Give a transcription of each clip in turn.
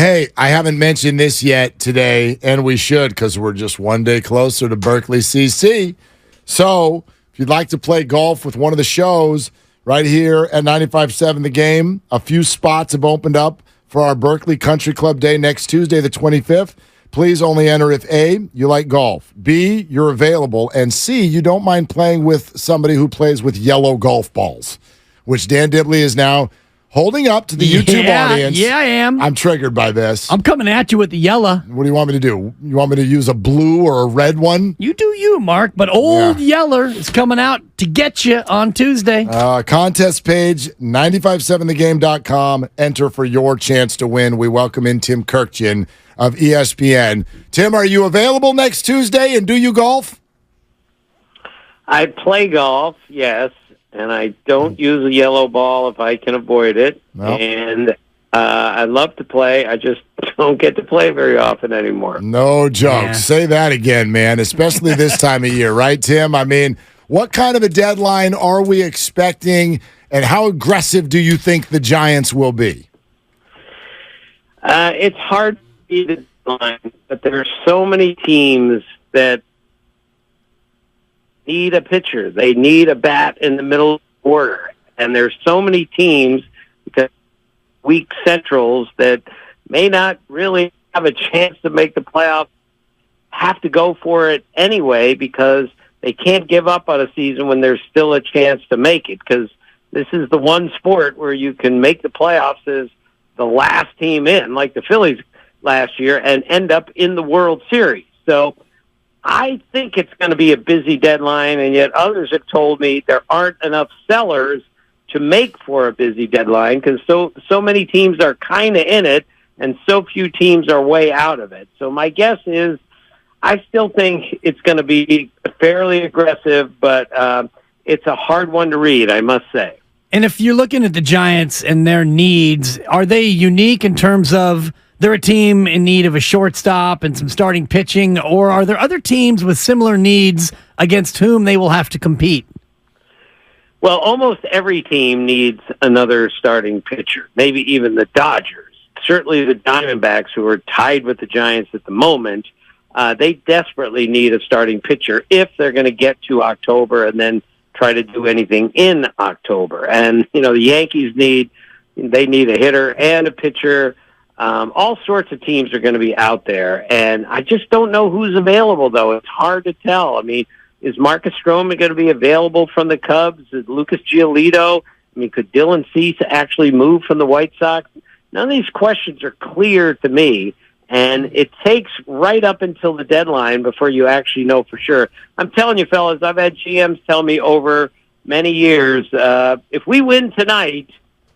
Hey, I haven't mentioned this yet today, and we should because we're just one day closer to Berkeley CC. So if you'd like to play golf with one of the shows right here at 95.7 The Game, a few spots have opened up for our Berkeley Country Club Day next Tuesday, the 25th. Please only enter if A, you like golf, B, you're available, and C, you don't mind playing with somebody who plays with yellow golf balls, which Dan Dibley is now holding up to the YouTube audience. Yeah, I am. I'm triggered by this. I'm coming at you with the yellow. What do you want me to do? You want me to use a blue or a red one? You do you, Mark, but Old Yeller is coming out to get you on Tuesday. Contest page, 957thegame.com. Enter for your chance to win. We welcome in Tim Kurkjian of ESPN. Tim, are you available next Tuesday, and do you golf? I play golf, yes. And I don't use a yellow ball if I can avoid it. Nope. And I love to play. I just don't get to play very often anymore. No jokes. Yeah. Say that again, man, especially this time of year, right, Tim? I mean, what kind of a deadline are we expecting, and how aggressive do you think the Giants will be? It's hard to be the deadline, but there are so many teams that need a pitcher. They need a bat in the middle of the order. And there's so many teams, because weak centrals, that may not really have a chance to make the playoffs, have to go for it anyway because they can't give up on a season when there's still a chance to make it, because this is the one sport where you can make the playoffs as the last team in, like the Phillies last year, and end up in the World Series. So I think it's going to be a busy deadline, and yet others have told me there aren't enough sellers to make for a busy deadline because so many teams are kind of in it, and so few teams are way out of it. So my guess is I still think it's going to be fairly aggressive, but it's a hard one to read, I must say. And if you're looking at the Giants and their needs, are they unique in terms of they're a team in need of a shortstop and some starting pitching, or are there other teams with similar needs against whom they will have to compete? Well, almost every team needs another starting pitcher, maybe even the Dodgers. Certainly the Diamondbacks, who are tied with the Giants at the moment, they desperately need a starting pitcher if they're going to get to October and then try to do anything in October. And, the Yankees need a hitter and a pitcher. All sorts of teams are going to be out there, and I just don't know who's available, though. It's hard to tell. I mean, is Marcus Stroman going to be available from the Cubs? Is Lucas Giolito? I mean, could Dylan Cease actually move from the White Sox? None of these questions are clear to me, and it takes right up until the deadline before you actually know for sure. I'm telling you, fellas, I've had GMs tell me over many years, if we win tonight,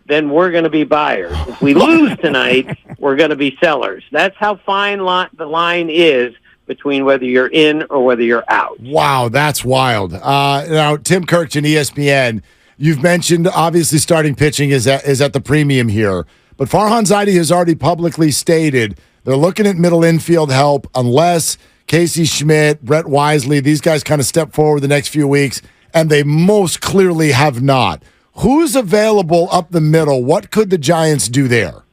then we're going to be buyers. If we lose tonight, we're going to be sellers. That's how fine the line is between whether you're in or whether you're out. Wow, that's wild. Now, Tim Kurkjian, ESPN, you've mentioned obviously starting pitching is at the premium here, but Farhan Zaidi has already publicly stated they're looking at middle infield help unless Casey Schmidt, Brett Wisely, these guys kind of step forward the next few weeks, and they most clearly have not. Who's available up the middle? What could the Giants do there?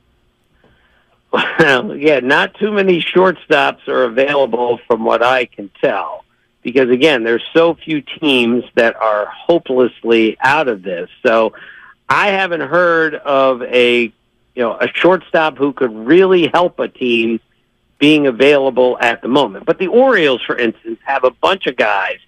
Well, yeah, not too many shortstops are available from what I can tell. Because, again, there's so few teams that are hopelessly out of this. So I haven't heard of a shortstop who could really help a team being available at the moment. But the Orioles, for instance, have a bunch of guys,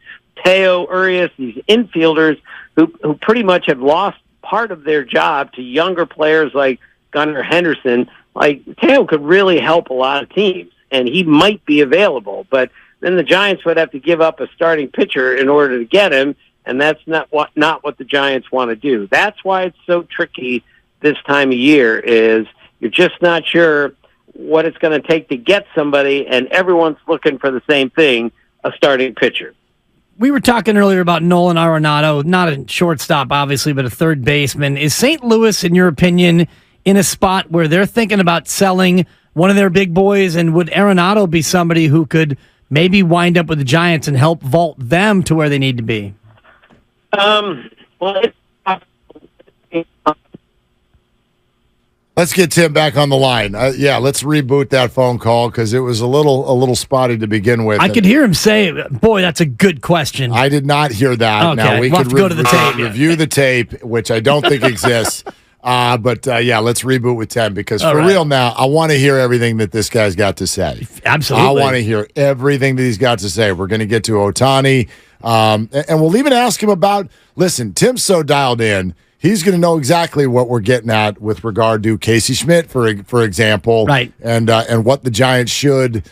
Teo, Urias, these infielders who pretty much have lost part of their job to younger players like Gunnar Henderson. Like, Teo could really help a lot of teams, and he might be available. But then the Giants would have to give up a starting pitcher in order to get him, and that's not what the Giants want to do. That's why it's so tricky this time of year, is you're just not sure what it's going to take to get somebody, and everyone's looking for the same thing, a starting pitcher. We were talking earlier about Nolan Arenado, not a shortstop, obviously, but a third baseman. Is St. Louis, in your opinion, in a spot where they're thinking about selling one of their big boys, and would Arenado be somebody who could maybe wind up with the Giants and help vault them to where they need to be? Well, Let's get Tim back on the line. Let's reboot that phone call because it was a little spotty to begin with. I could hear him say, "Boy, that's a good question." I did not hear that. Okay. Now we We'll could have to go to the tape. review the tape, which I don't think exists. Let's reboot with Tim because All for right. real now, I want to hear everything that this guy's got to say. Absolutely. I want to hear everything that he's got to say. We're going to get to Ohtani, and we'll even ask him about. Listen, Tim's so dialed in. He's going to know exactly what we're getting at with regard to Casey Schmidt, for example, right? And what the Giants should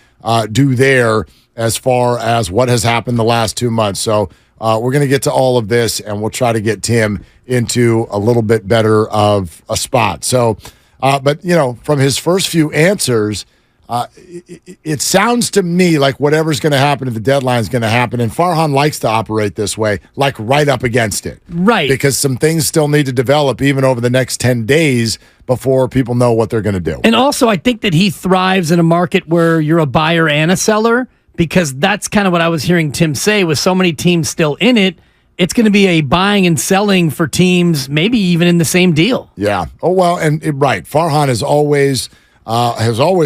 do there as far as what has happened the last 2 months. So we're going to get to all of this, and we'll try to get Tim into a little bit better of a spot. So, but from his first few answers, it sounds to me like whatever's going to happen at the deadline is going to happen. And Farhan likes to operate this way, like right up against it. Right. Because some things still need to develop even over the next 10 days before people know what they're going to do. And also, I think that he thrives in a market where you're a buyer and a seller, because that's kind of what I was hearing Tim say. With so many teams still in it, it's going to be a buying and selling for teams, maybe even in the same deal. Yeah. Oh, well, right. Farhan has always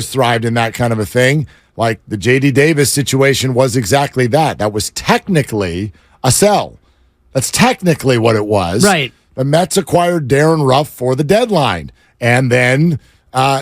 thrived in that kind of a thing. Like the J.D. Davis situation was exactly that. That was technically a sell. That's technically what it was. Right. The Mets acquired Darren Ruff for the deadline. And then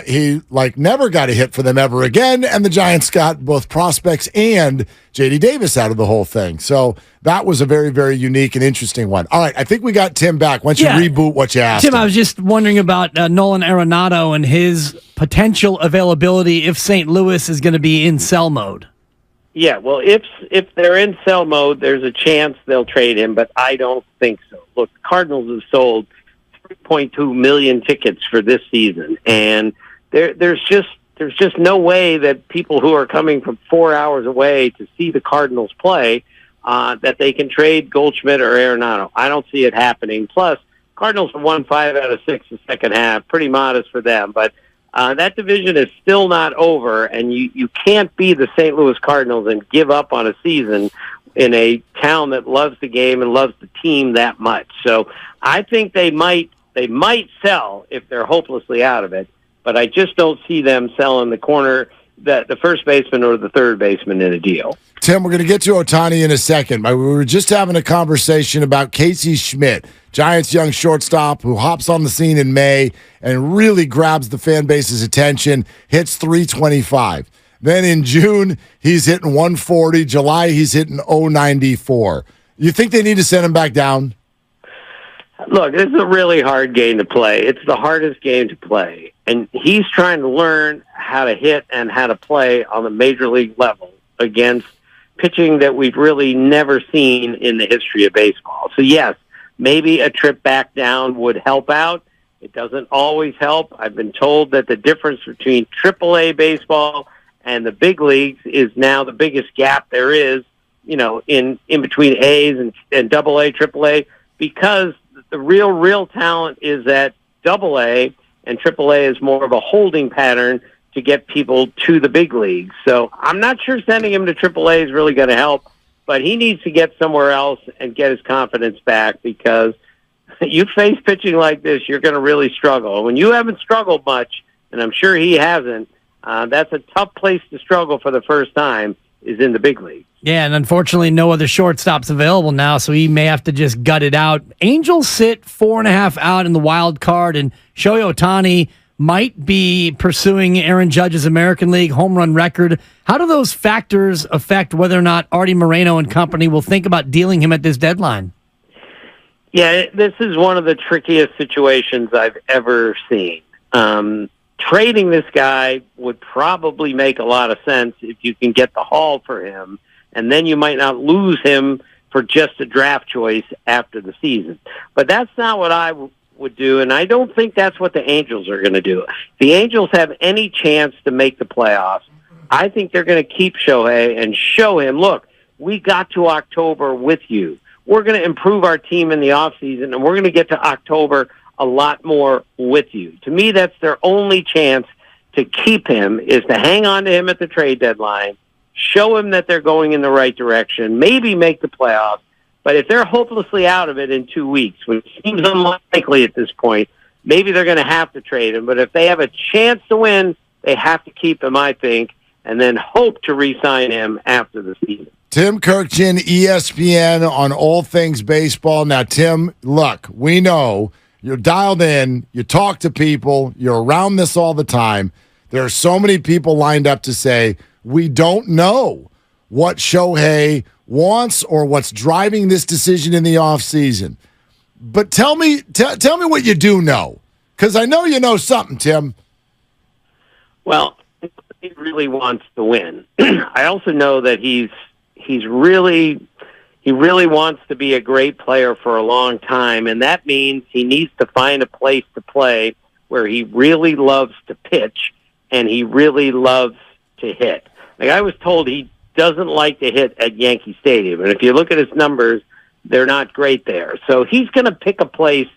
he never got a hit for them ever again. And the Giants got both prospects and J.D. Davis out of the whole thing. So that was a very, very unique and interesting one. All right, I think we got Tim back. Why don't you reboot what you asked Tim, him? I was just wondering about Nolan Arenado and his potential availability if St. Louis is going to be in sell mode. Yeah, well, if they're in sell mode, there's a chance they'll trade him, but I don't think so. Look, the Cardinals have sold 3.2 million tickets for this season, and there's just no way that people who are coming from 4 hours away to see the Cardinals play that they can trade Goldschmidt or Arenado. I don't see it happening. Plus, Cardinals have won 5 out of 6 the second half. Pretty modest for them, but that division is still not over, and you can't be the St. Louis Cardinals and give up on a season in a town that loves the game and loves the team that much. So I think they might sell if they're hopelessly out of it, but I just don't see them selling the first baseman or the third baseman in a deal. Tim, we're going to get to Ohtani in a second. We were just having a conversation about Casey Schmidt, Giants' young shortstop who hops on the scene in May and really grabs the fan base's attention, hits .325. Then in June, he's hitting 140. July, he's hitting .094. You think they need to send him back down? Look, this is a really hard game to play. It's the hardest game to play. And he's trying to learn how to hit and how to play on the major league level against pitching that we've really never seen in the history of baseball. So, yes, maybe a trip back down would help out. It doesn't always help. I've been told that the difference between AAA baseball and the big leagues is now the biggest gap there is, in between A's and AA, AAA, because the real talent is at AA, and AAA is more of a holding pattern to get people to the big leagues. So I'm not sure sending him to AAA is really going to help, but he needs to get somewhere else and get his confidence back, because you face pitching like this, you're going to really struggle. When you haven't struggled much, and I'm sure he hasn't, that's a tough place to struggle for the first time, is in the big league. Yeah, and unfortunately, no other shortstops available now, so he may have to just gut it out. Angels sit 4.5 out in the wild card, and Shohei Ohtani might be pursuing Aaron Judge's American League home run record. How do those factors affect whether or not Artie Moreno and company will think about dealing him at this deadline? Yeah, this is one of the trickiest situations I've ever seen. Trading this guy would probably make a lot of sense if you can get the haul for him, and then you might not lose him for just a draft choice after the season. But that's not what I would do, and I don't think that's what the Angels are going to do. If the Angels have any chance to make the playoffs, I think they're going to keep Shohei and show him, look, we got to October with you. We're going to improve our team in the offseason, and we're going to get to October a lot more with you. To me, that's their only chance to keep him, is to hang on to him at the trade deadline, show him that they're going in the right direction, maybe make the playoffs. But if they're hopelessly out of it in 2 weeks, which seems unlikely at this point, maybe they're going to have to trade him. But if they have a chance to win, they have to keep him, I think, and then hope to re-sign him after the season. Tim Kurkjian, ESPN, on all things baseball. Now, Tim, look, we know you're dialed in, you talk to people, you're around this all the time. There are so many people lined up to say, we don't know what Shohei wants or what's driving this decision in the offseason. But tell me what you do know, because I know you know something, Tim. Well, he really wants to win. I also know that he really wants to be a great player for a long time, and that means he needs to find a place to play where he really loves to pitch and he really loves to hit. Like, I was told he doesn't like to hit at Yankee Stadium, and if you look at his numbers, they're not great there. So he's going to pick a place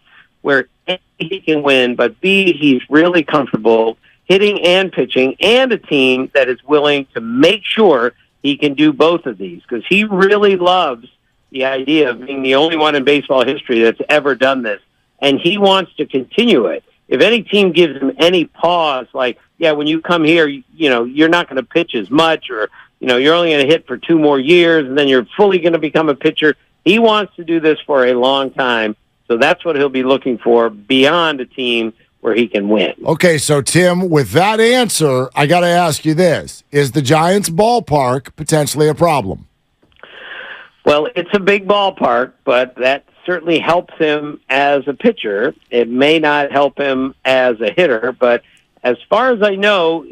where A, he can win, but B, he's really comfortable hitting and pitching, and a team that is willing to make sure he can do both of these, because he really loves the idea of being the only one in baseball history that's ever done this, and he wants to continue it. If any team gives him any pause, like, yeah, when you come here, you're not going to pitch as much, or, you're only going to hit for 2 more years, and then you're fully going to become a pitcher. He wants to do this for a long time, so that's what he'll be looking for beyond a team where he can win. Okay, so Tim, with that answer, I got to ask you this. Is the Giants ballpark potentially a problem? Well, it's a big ballpark, but that certainly helps him as a pitcher. It may not help him as a hitter, but as far as I know,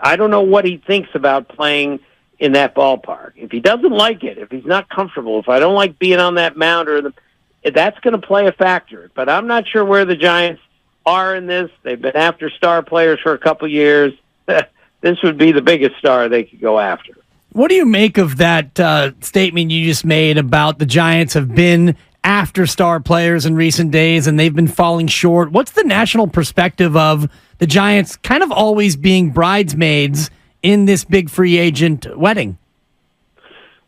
I don't know what he thinks about playing in that ballpark. If he doesn't like it, if he's not comfortable, if I don't like being on that mound, that's going to play a factor. But I'm not sure where the Giants are in this. They've been after star players for a couple years. This would be the biggest star they could go after. What do you make of that statement you just made about the Giants have been after star players in recent days and they've been falling short? What's the national perspective of the Giants kind of always being bridesmaids in this big free agent wedding?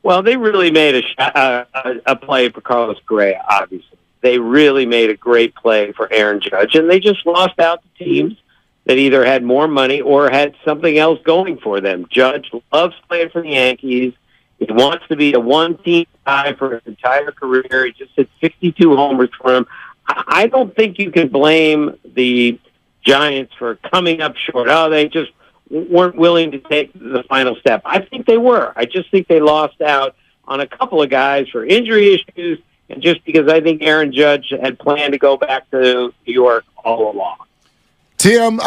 Well, they really made a play for Carlos Correa, obviously. They really made a great play for Aaron Judge, and they just lost out to teams that either had more money or had something else going for them. Judge loves playing for the Yankees. He wants to be a one-team guy for his entire career. He just hit 62 homers for him. I don't think you can blame the Giants for coming up short. Oh, they just weren't willing to take the final step. I think they were. I just think they lost out on a couple of guys for injury issues, and just because I think Aaron Judge had planned to go back to New York all along. Tim,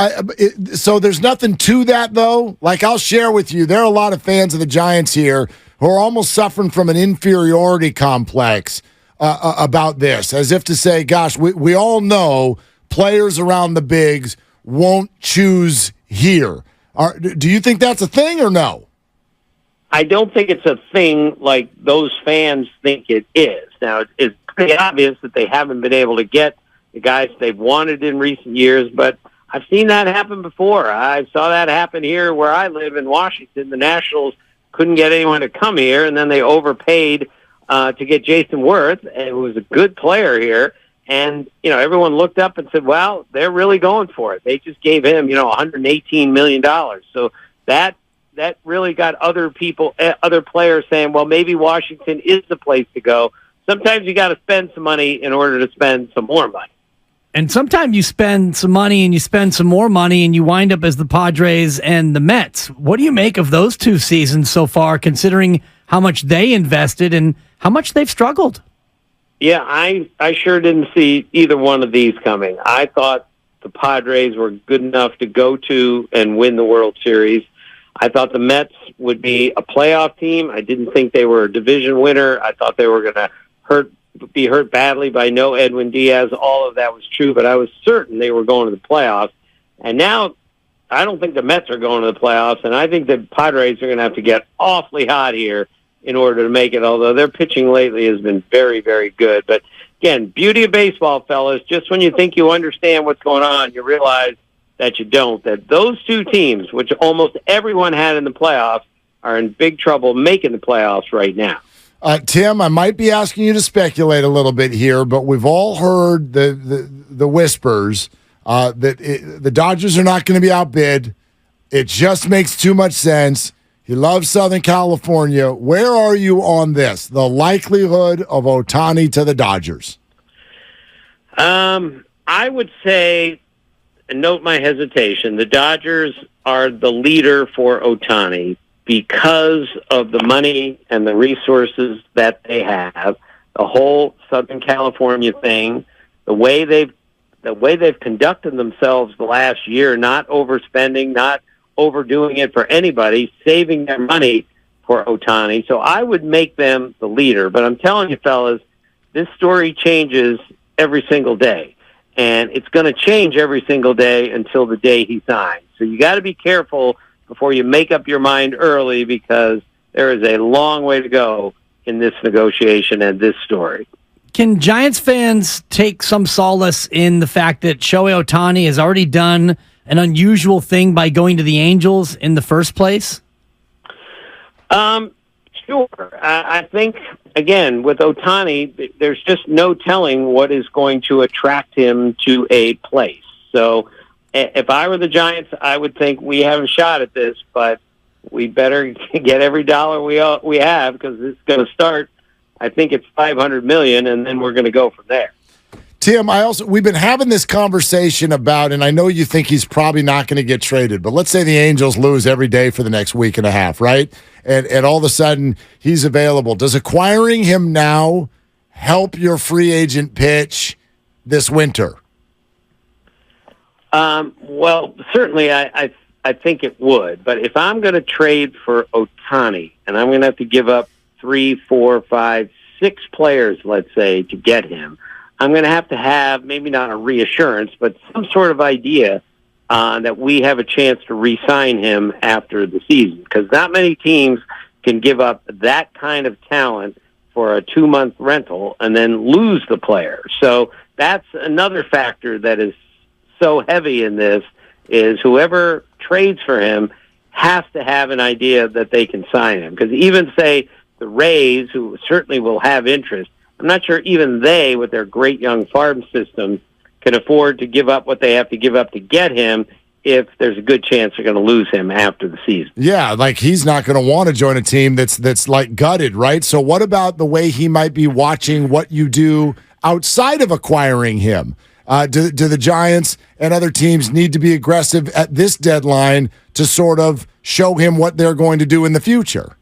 so there's nothing to that, though? Like, I'll share with you, there are a lot of fans of the Giants here who are almost suffering from an inferiority complex about this, as if to say, gosh, we all know players around the bigs won't choose here. Do you think that's a thing or no? I don't think it's a thing like those fans think it is. Now, it's pretty obvious that they haven't been able to get the guys they've wanted in recent years, but I've seen that happen before. I saw that happen here where I live in Washington. The Nationals couldn't get anyone to come here, and then they overpaid to get Jason Worth, who was a good player here. And, everyone looked up and said, well, they're really going for it. They just gave him, $118 million. So that really got other players saying, well, maybe Washington is the place to go. Sometimes you got to spend some money in order to spend some more money. And sometimes you spend some money and you spend some more money and you wind up as the Padres and the Mets. What do you make of those 2 seasons so far, considering how much they invested and how much they've struggled? Yeah, I sure didn't see either one of these coming. I thought the Padres were good enough to go to and win the World Series. I thought the Mets would be a playoff team. I didn't think they were a division winner. I thought they were going to be hurt badly by no Edwin Diaz. All of that was true, but I was certain they were going to the playoffs. And now I don't think the Mets are going to the playoffs, and I think the Padres are going to have to get awfully hot here in order to make it, although their pitching lately has been very, very good. But, again, beauty of baseball, fellas, just when you think you understand what's going on, you realize that you don't, that those 2 teams, which almost everyone had in the playoffs, are in big trouble making the playoffs right now. Tim, I might be asking you to speculate a little bit here, but we've all heard the whispers that the Dodgers are not going to be outbid. It just makes too much sense. He loves Southern California. Where are you on this? The likelihood of Ohtani to the Dodgers? I would say, and note my hesitation, the Dodgers are the leader for Ohtani because of the money and the resources that they have, the whole Southern California thing, the way they've conducted themselves the last year, not overspending, not overdoing it for anybody, saving their money for Ohtani. So I would make them the leader. But I'm telling you, fellas, this story changes every single day. And it's going to change every single day until the day he signs. So you got to be careful before you make up your mind early, because there is a long way to go in this negotiation and this story. Can Giants fans take some solace in the fact that Shohei Ohtani has already done an unusual thing by going to the Angels in the first place? Sure. I think, again, with Ohtani, there's just no telling what is going to attract him to a place. So if I were the Giants, I would think we have a shot at this, but we better get every dollar we have, because it's going to start, I think it's $500 million, and then we're going to go from there. Tim, we've been having this conversation about, and I know you think he's probably not going to get traded, but let's say the Angels lose every day for the next week and a half, right? And all of a sudden he's available. Does acquiring him now help your free agent pitch this winter? Well, certainly I think it would. But if I'm going to trade for Ohtani, and I'm going to have to give up 3, 4, 5, 6 players, let's say, to get him, I'm going to have maybe not a reassurance, but some sort of idea that we have a chance to re-sign him after the season, because not many teams can give up that kind of talent for a 2-month rental and then lose the player. So that's another factor that is so heavy in this, is whoever trades for him has to have an idea that they can sign him. Because even, say, the Rays, who certainly will have interest, I'm not sure even they, with their great young farm system, can afford to give up what they have to give up to get him if there's a good chance they're going to lose him after the season. Yeah, like he's not going to want to join a team that's like gutted, right? So what about the way he might be watching what you do outside of acquiring him? Do the Giants and other teams need to be aggressive at this deadline to sort of show him what they're going to do in the future?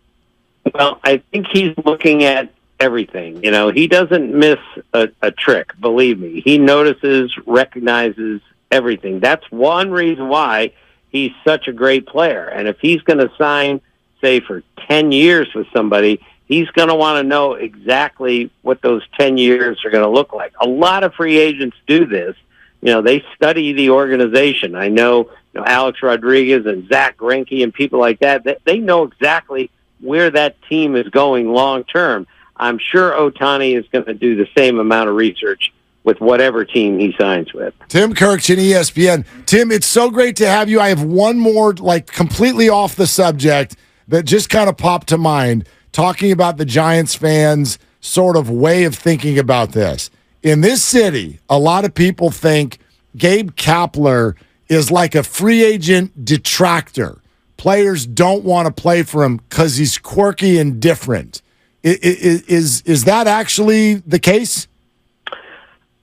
Well, I think he's looking at everything. You know, he doesn't miss a trick, believe me. He notices, recognizes everything. That's one reason why he's such a great player. And if he's going to sign, say, for 10 years with somebody, he's going to want to know exactly what those 10 years are going to look like. A lot of free agents do this. You know, they study the organization. I know, Alex Rodriguez and Zach Greinke and people like that, they know exactly where that team is going long term. I'm sure Ohtani is going to do the same amount of research with whatever team he signs with. Tim Kurkjian, ESPN. Tim, it's so great to have you. I have one more, completely off the subject that just kind of popped to mind, talking about the Giants fans' sort of way of thinking about this. In this city, a lot of people think Gabe Kapler is like a free agent detractor. Players don't want to play for him because he's quirky and different. Is that actually the case?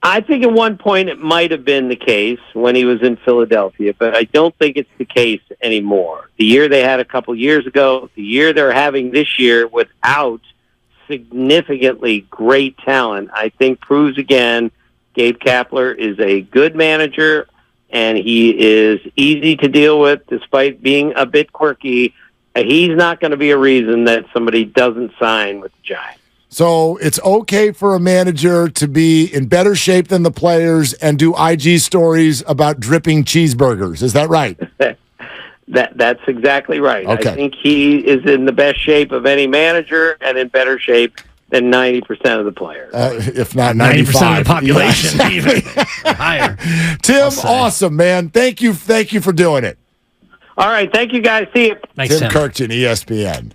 I think at one point it might have been the case when he was in Philadelphia, but I don't think it's the case anymore. The year they had a couple years ago, the year they're having this year without significantly great talent, I think proves again Gabe Kapler is a good manager, and he is easy to deal with despite being a bit quirky. He's not going to be a reason that somebody doesn't sign with the Giants. So it's okay for a manager to be in better shape than the players and do IG stories about dripping cheeseburgers. Is that right? That's exactly right. Okay. I think he is in the best shape of any manager and in better shape than 90% of the players. If not 95. 90% of the population, yeah, even higher. Tim, awesome, man. Thank you for doing it. All right. Thank you, guys. See you. Thanks, Tim Kurkjian, ESPN.